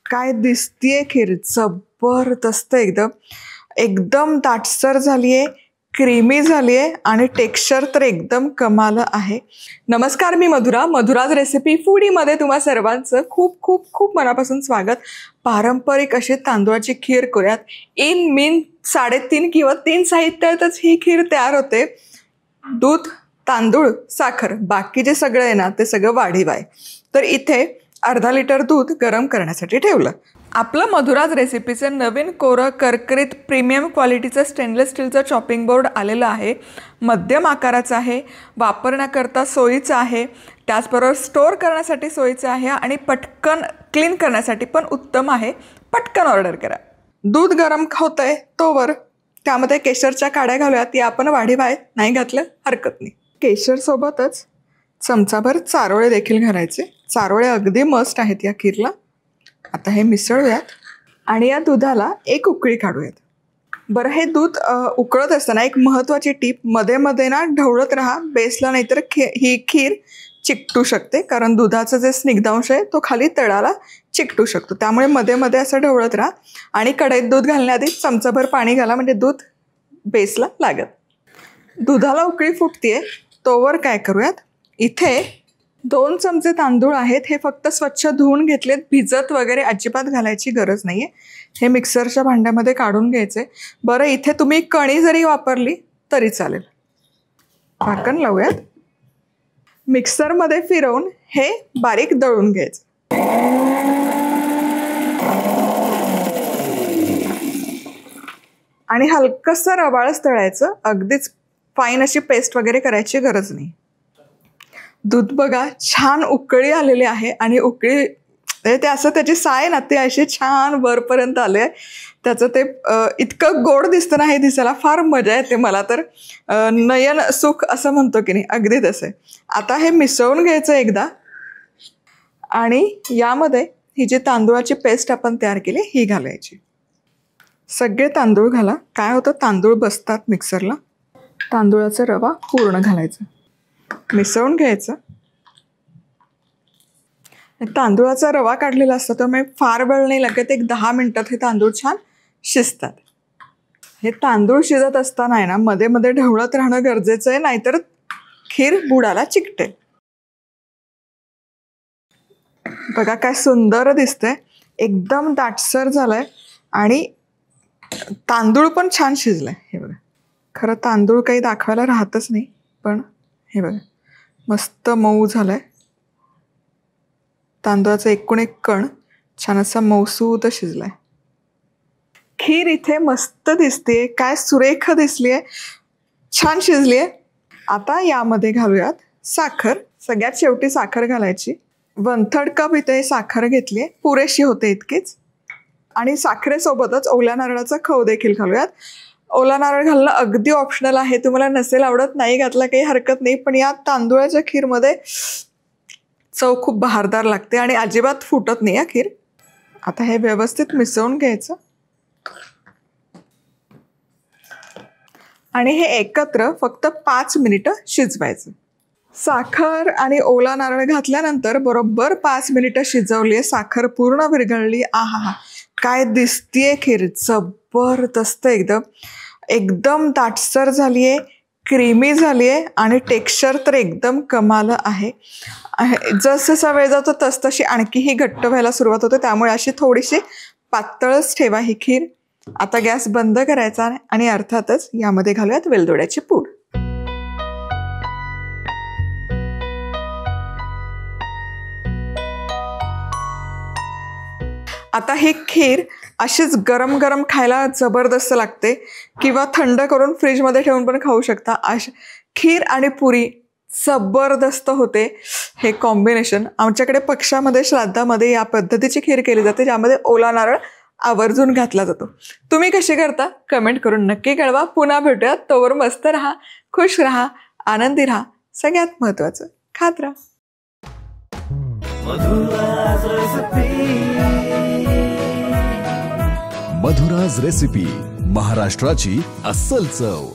काय दिसतीये खीर, जबरदस्त एकदम एकदम दाटसर झालीये, क्रीमी झालीये आणि टेक्स्चर तर एकदम कमाल आहे. नमस्कार, मी मधुराज रेसिपी फूडीमध्ये तुम्हा सर्वांचं खूप खूप खूप मनापासून स्वागत. पारंपरिक अशी तांदूळाची खीर करूयात. इन मीन 3.5 किंवा 3 साहित्यातच ही खीर तयार होते. दूध, तांदूळ, साखर, बाकी जे सगळं आहे ना ते सगळं वाढीव आहे. तर इथे अर्धा लिटर दूध गरम करण्यासाठी ठेवलं. आपलं मधुराज रेसिपीचं नवीन कोरं करकरीत प्रीमियम क्वालिटीचं स्टेनलेस स्टीलचं चॉपिंग बोर्ड आलेलं आहे. मध्यम आकाराचं आहे, वापरण्याकरता सोयीचं आहे, त्याचबरोबर स्टोअर करण्यासाठी सोयीचं आहे आणि पटकन क्लीन करण्यासाठी पण उत्तम आहे. पटकन ऑर्डर करा. दूध गरम होतंय तोवर त्यामध्ये केशरच्या काड्या घालूयात. ती आपण वाढीव आहेत, नाही घातलं हरकत नाही. केशरसोबतच चमचाभर चारोळे देखील घालायचे. चारोळे अगदी मस्ट आहेत या खीरला. आता हे मिसळूयात आणि या दुधाला एक उकळी काढूयात. बरं, हे दूध उकळत असताना एक महत्त्वाची टीप, मध्ये मध्ये ना ढवळत राहा बेसला, नाहीतर ही खीर चिकटू शकते. कारण दुधाचं जे स्निग्धांश आहे तो खाली तळाला चिकटू शकतो. त्यामुळे मध्ये मध्ये असं ढवळत राहा आणि कढईत दूध घालण्याआधी चमचाभर पाणी घाला, म्हणजे दूध बेसला लागत. दुधाला उकळी फुटतीये तोवर काय करूयात, इथे 2 चमचे तांदूळ आहेत. हे फक्त स्वच्छ धुवून घेतलेत, भिजत वगैरे अजिबात घालायची गरज नाही आहे. हे मिक्सरच्या भांड्यामध्ये काढून घ्यायचे. बरं, इथे तुम्ही कणी जरी वापरली तरी चालेल. झाकण लावूयात. मिक्सरमध्ये फिरवून हे बारीक दळून घ्यायचं. आणि हलकंसं रवाळच तळायचं, अगदीच फाईन अशी पेस्ट वगैरे करायची गरज नाही. दूध बघा छान उकळी आलेली आहे आणि उकळी ते असं त्याची साय ना ते अशी छान वरपर्यंत आले. त्याचं ते इतकं गोड दिसतं ना, हे दिसायला फार मजा येते मला तर. नयन सुख असं म्हणतो की नाही, अगदी तसं. आता हे मिसळून घ्यायचं एकदा आणि यामध्ये ही जी तांदूळाची पेस्ट आपण तयार केली ही घालायची. सगळे तांदूळ घाला. काय होतं, तांदूळ बसतात मिक्सरला. तांदूळाचा रवा पूर्ण घालायचा, मिसळून घ्यायचं. तांदूळाचा रवा काढलेला असतो त्यामुळे फार वेळ नाही लागत. एक 10 मिनिटात हे तांदूळ छान शिजतात. हे तांदूळ शिजत असताना आहे ना मध्ये मध्ये ढवळत राहणं गरजेचं आहे, नाहीतर खीर बुडाला चिकटेल. बघा काय सुंदर दिसतंय, एकदम दाटसर झालंय आणि तांदूळ पण छान शिजलाय. हे बघा, खरं तांदूळ काही दाखवायला राहतच नाही, पण हे बघा मस्त मऊ झालाय. तांदूळाचा एकूण एक कण छान असा मऊसूत शिजलाय. खीर इथे मस्त दिसते, काय सुरेख दिसलीये, छान शिजलीये. आता यामध्ये घालूयात साखर. सगळ्यात शेवटी साखर घालायची. 1/3 कप इथे साखर घेतली, पुरेशी होते इतकीच. आणि साखरेसोबतच ओल्या नारळाचा खव देखील घालूयात. ओला नारळ घालणं अगदी ऑप्शनल आहे, तुम्हाला नसेल आवडत नाही घातला काही हरकत नाही, पण या तांदूळाच्या खीरमध्ये चव खूप बहारदार लागते आणि अजिबात फुटत नाही या खीर. आता हे व्यवस्थित मिसळून घ्यायचं आणि हे एकत्र फक्त 5 मिनिटं शिजवायचं. साखर आणि ओला नारळ घातल्यानंतर बरोबर 5 मिनिटं शिजवली. साखर पूर्ण विरघळली. आहा, काय दिसतीये खीर, जबरदस्त एकदम एकदम दाटसर झालीये, क्रीमी झालीये आणि टेक्स्चर तर एकदम कमाल आहे. जसजसा वेळ जातो तसतशी आणखी ही घट्ट व्हायला सुरुवात होते, त्यामुळे अशी थोडीशी पातळच ठेवा ही खीर. आता गॅस बंद करायचा आणि अर्थातच यामध्ये घालूयात वेलदोड्याची पूड. आता ही खीर अशीच गरम गरम खायला जबरदस्त लागते, किंवा थंड करून फ्रीजमध्ये ठेवून पण खाऊ शकता. खीर आणि पुरी जबरदस्त होते हे कॉम्बिनेशन. आमच्याकडे पक्षामध्ये श्राद्धामध्ये या पद्धतीची खीर केली जाते, ज्यामध्ये ओला नारळ आवर्जून घातला जातो. तुम्ही कशी करता कमेंट करून नक्की कळवा. पुन्हा भेटूयात. तोवर मस्त राहा, खुश राहा, आनंदी राहा, सगळ्यात महत्त्वाचं खात राहा. मधुराज रेसिपी, महाराष्ट्राची अस्सल चव.